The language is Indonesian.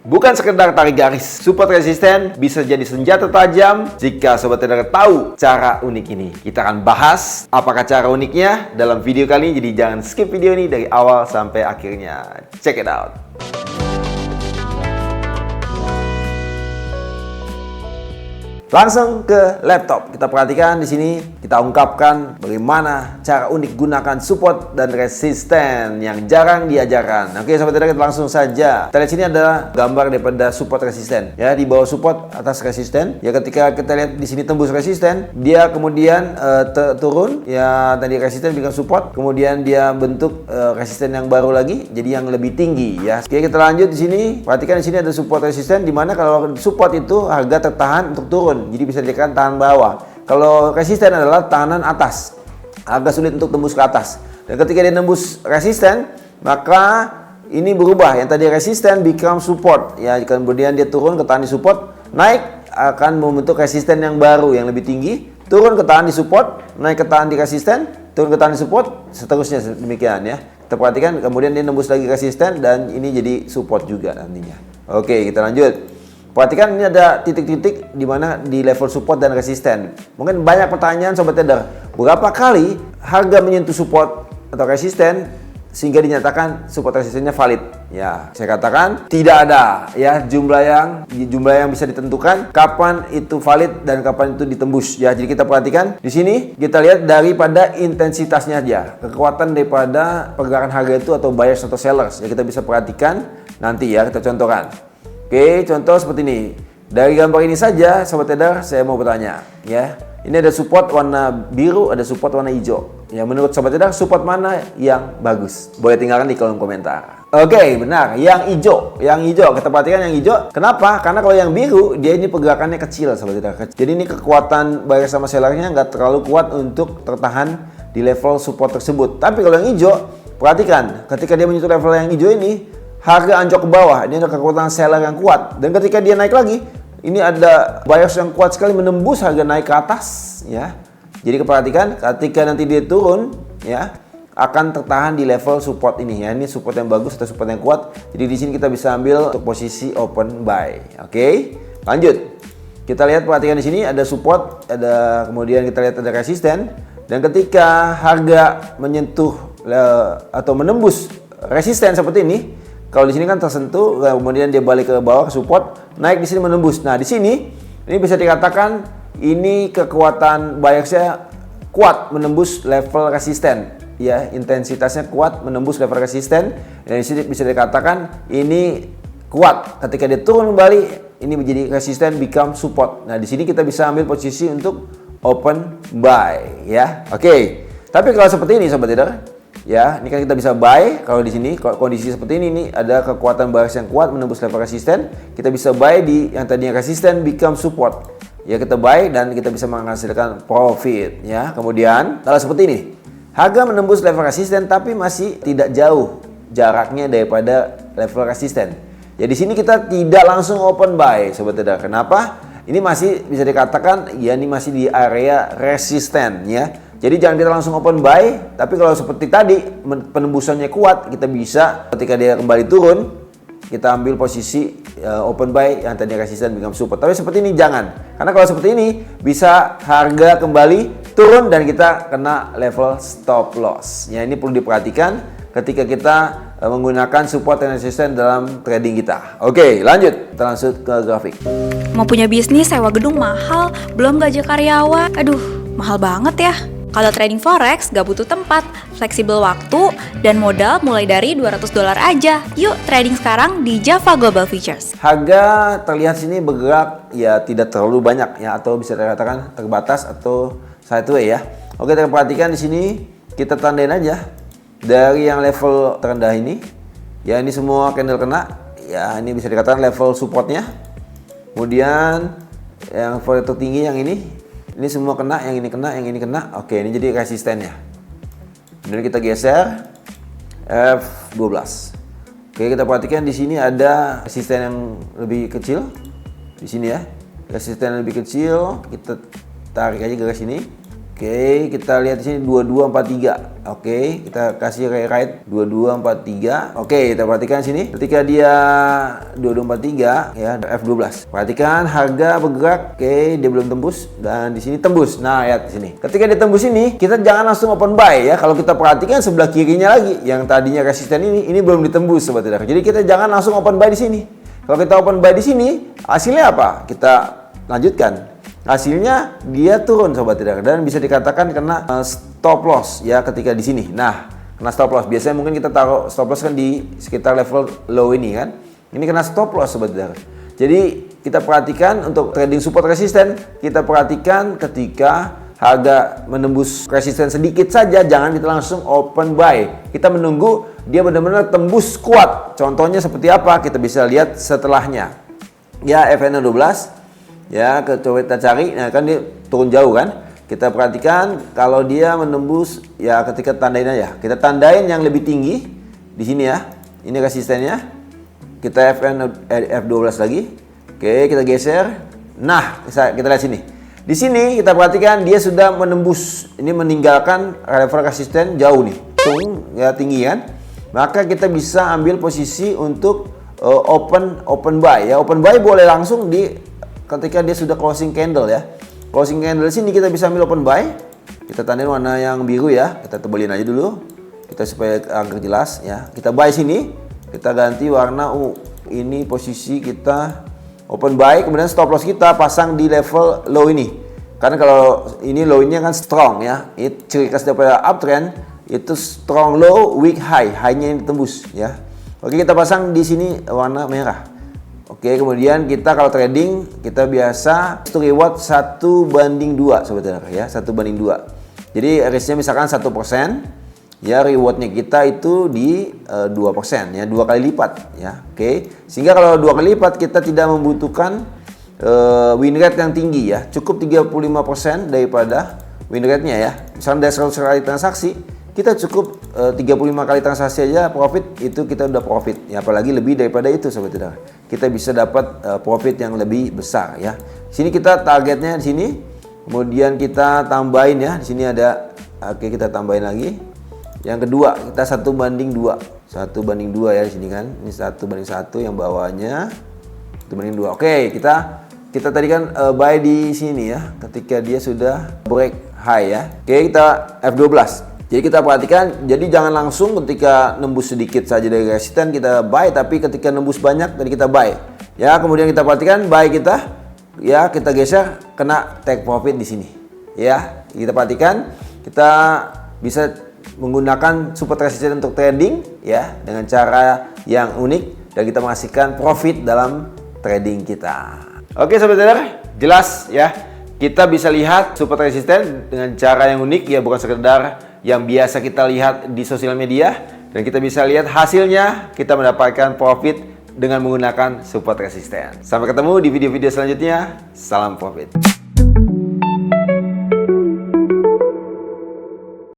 Bukan sekedar tarik garis, support resisten bisa jadi senjata tajam jika Sobat Trader tahu cara unik ini. Kita akan bahas apakah cara uniknya dalam video kali ini, jadi jangan skip video ini dari awal sampai akhirnya. Check it out. Langsung ke laptop. Kita perhatikan di sini, kita ungkapkan bagaimana cara unik gunakan support dan resisten yang jarang diajarkan. Oke, Sobat Trader, kita langsung saja. Kita lihat sini ada gambar daripada support resisten. Ya, di bawah support, atas resisten. Ya, ketika kita lihat di sini tembus resisten, dia kemudian turun. Ya, tadi resisten bikin support, kemudian dia bentuk resisten yang baru lagi, jadi yang lebih tinggi. Ya, oke, kita lanjut di sini. Perhatikan di sini ada support resisten, di mana kalau support itu harga tertahan untuk turun. Jadi bisa dikatakan tahan bawah. Kalau resisten adalah tahanan atas, agak sulit untuk tembus ke atas. Dan ketika dia tembus resisten, maka ini berubah. Yang tadi resisten become support. Ya, kemudian dia turun ke tahan di support, naik akan membentuk resisten yang baru yang lebih tinggi. Turun ke tahan di support, naik ke tahan di resisten, turun ke tahan di support, seterusnya demikian ya. Kita perhatikan kemudian dia tembus lagi resisten dan ini jadi support juga nantinya. Oke, kita lanjut. Perhatikan ini ada titik-titik di mana di level support dan resisten. Mungkin banyak pertanyaan Sobat Trader, berapa kali harga menyentuh support atau resisten sehingga dinyatakan support resistennya valid? Ya, saya katakan tidak ada ya jumlah yang bisa ditentukan kapan itu valid dan kapan itu ditembus. Ya, jadi kita perhatikan di sini kita lihat daripada intensitasnya aja, kekuatan daripada pergerakan harga itu atau buyers atau sellers. Ya, kita bisa perhatikan nanti ya, kita contohkan. Oke, contoh seperti ini. Dari gambar ini saja, Sobat Trader, saya mau bertanya, ya. Ini ada support warna biru, ada support warna hijau. Ya, menurut Sobat Trader, support mana yang bagus? Boleh tinggalkan di kolom komentar. Oke, benar. Yang hijau. Kita perhatikan yang hijau. Kenapa? Karena kalau yang biru, dia ini pergerakannya kecil, Sobat Trader. Jadi ini kekuatan buyer sama sellernya nggak terlalu kuat untuk tertahan di level support tersebut. Tapi kalau yang hijau, perhatikan, ketika dia menyentuh level yang hijau ini, harga anjok ke bawah, ini ada kekuatan seller yang kuat. Dan ketika dia naik lagi, ini ada buyers yang kuat sekali menembus harga naik ke atas, ya. Jadi perhatikan, ketika nanti dia turun, ya, akan tertahan di level support ini, ya. Ini support yang bagus atau support yang kuat. Jadi di sini kita bisa ambil untuk posisi open buy. Oke, lanjut. Kita lihat, perhatikan di sini ada support, kemudian kita lihat ada resisten. Dan ketika harga menyentuh atau menembus resisten seperti ini, kalau di sini kan tersentuh, kemudian dia balik ke bawah ke support, naik di sini menembus. Nah, di sini ini bisa dikatakan ini kekuatan buyersnya kuat menembus level resisten, ya, intensitasnya kuat menembus level resisten. Dan di sini bisa dikatakan ini kuat. Ketika dia turun kembali, ini menjadi resisten become support. Nah, di sini kita bisa ambil posisi untuk open buy, ya. Oke. Tapi kalau seperti ini, Sobat Trader, ya, ini kan kita bisa buy. Kalau di sini kondisi seperti ini ada kekuatan buyers yang kuat menembus level resisten, kita bisa buy di yang tadinya resisten become support. Ya, kita buy dan kita bisa menghasilkan profit, ya. Kemudian kalau seperti ini, harga menembus level resisten tapi masih tidak jauh jaraknya daripada level resisten. Ya, di sini kita tidak langsung open buy, Sobat Trader. Kenapa? Ini masih bisa dikatakan ya ini masih di area resisten, ya. Jadi jangan kita langsung open buy, tapi kalau seperti tadi penembusannya kuat, kita bisa ketika dia kembali turun, kita ambil posisi open buy yang tadi resisten become support. Tapi seperti ini jangan, karena kalau seperti ini bisa harga kembali turun dan kita kena level stop loss. Ya, ini perlu diperhatikan ketika kita menggunakan support dan resisten dalam trading kita. Oke, lanjut, kita langsung ke grafik. Mau punya bisnis sewa gedung mahal, belum gaji karyawan, aduh mahal banget ya. Kalau trading forex gak butuh tempat, fleksibel waktu, dan modal mulai dari $200 aja. Yuk trading sekarang di Java Global Futures. Harga terlihat sini bergerak ya tidak terlalu banyak ya, atau bisa dikatakan terbatas atau sideways ya. Oke, kita perhatikan di sini, kita tandain aja dari yang level terendah ini. Ya, ini semua candle kena. Ya, ini bisa dikatakan level supportnya. Kemudian yang level tertinggi yang ini semua kena, yang ini kena, yang ini kena. Oke, ini jadi resistennya. Kemudian kita geser F12. Oke, kita perhatikan di sini ada resisten yang lebih kecil. Di sini ya. Resisten yang lebih kecil, kita tarik aja ke sini. Oke, kita lihat di sini 2243. Oke, kita kasih rewrite 2243. Oke, kita perhatikan sini. Ketika dia 2243 ya, F12. Perhatikan harga bergerak. Oke, dia belum tembus dan di sini tembus. Nah, lihat di sini. Ketika dia tembus ini, kita jangan langsung open buy ya. Kalau kita perhatikan sebelah kirinya lagi yang tadinya resisten ini belum ditembus sobat trader. Jadi kita jangan langsung open buy di sini. Kalau kita open buy di sini, hasilnya apa? Kita lanjutkan. Hasilnya dia turun sobat trader dan bisa dikatakan kena stop loss ya ketika di sini. Nah, kena stop loss. Biasanya mungkin kita taruh stop loss kan di sekitar level low ini kan. Ini kena stop loss sobat trader. Jadi kita perhatikan untuk trading support resisten, kita perhatikan ketika harga menembus resisten sedikit saja, jangan kita langsung open buy. Kita menunggu dia benar-benar tembus kuat. Contohnya seperti apa? Kita bisa lihat setelahnya. Ya, FN12. Ya, coba kita cari. Nah, kan dia turun jauh kan. Kita perhatikan kalau dia menembus ya ketika tandain aja. Kita tandain yang lebih tinggi di sini ya. Ini resistennya. Kita F12 lagi. Oke, kita geser. Nah, kita lihat sini. Di sini kita perhatikan dia sudah menembus. Ini meninggalkan level resisten jauh nih. Tung ya tinggi kan. Maka kita bisa ambil posisi untuk open buy ya. Open buy boleh langsung di ketika dia sudah closing candle ya. Closing candle sini kita bisa ambil open buy. Kita tandain warna yang biru ya. Kita tebelin aja dulu. Kita supaya agar jelas ya. Kita buy sini. Kita ganti warna ini posisi kita open buy. Kemudian stop loss kita pasang di level low ini. Karena kalau ini low-nya kan strong ya. Itu ciri khas daripada uptrend. Itu strong low, weak high. High-nya ini tembus ya. Oke, kita pasang di sini warna merah. Oke, kemudian kita kalau trading kita biasa itu reward 1:2 sobat trader ya, 1:2. Jadi risknya misalkan 1%, ya rewardnya kita itu di 2% ya, 2 kali lipat ya. Oke, sehingga kalau 2 kali lipat kita tidak membutuhkan win rate yang tinggi ya, cukup 35% daripada win rate-nya ya. Misalnya dari 100 kali transaksi, kita cukup 35 kali transaksi aja profit, itu kita udah profit ya, apalagi lebih daripada itu sobat trader. Kita bisa dapat profit yang lebih besar ya. Sini kita targetnya di sini. Kemudian kita tambahin ya. Di sini ada, oke, kita tambahin lagi. Yang kedua, kita 1:2. 1:2 ya di sini kan. Ini 1:1 yang bawahnya 1:2. Oke, kita tadi kan buy di sini ya. Ketika dia sudah break high ya. Oke, kita F12. Jadi kita perhatikan, jadi jangan langsung ketika nembus sedikit saja dari resisten kita buy, tapi ketika nembus banyak tadi kita buy. Ya, kemudian kita perhatikan buy kita, ya kita geser kena take profit di sini. Ya, kita perhatikan kita bisa menggunakan support resisten untuk trading ya dengan cara yang unik dan kita menghasilkan profit dalam trading kita. Oke sobat trader, jelas ya. Kita bisa lihat support resisten dengan cara yang unik ya, bukan sekedar yang biasa kita lihat di sosial media, dan kita bisa lihat hasilnya kita mendapatkan profit dengan menggunakan support resisten. Sampai ketemu di video-video selanjutnya. Salam profit.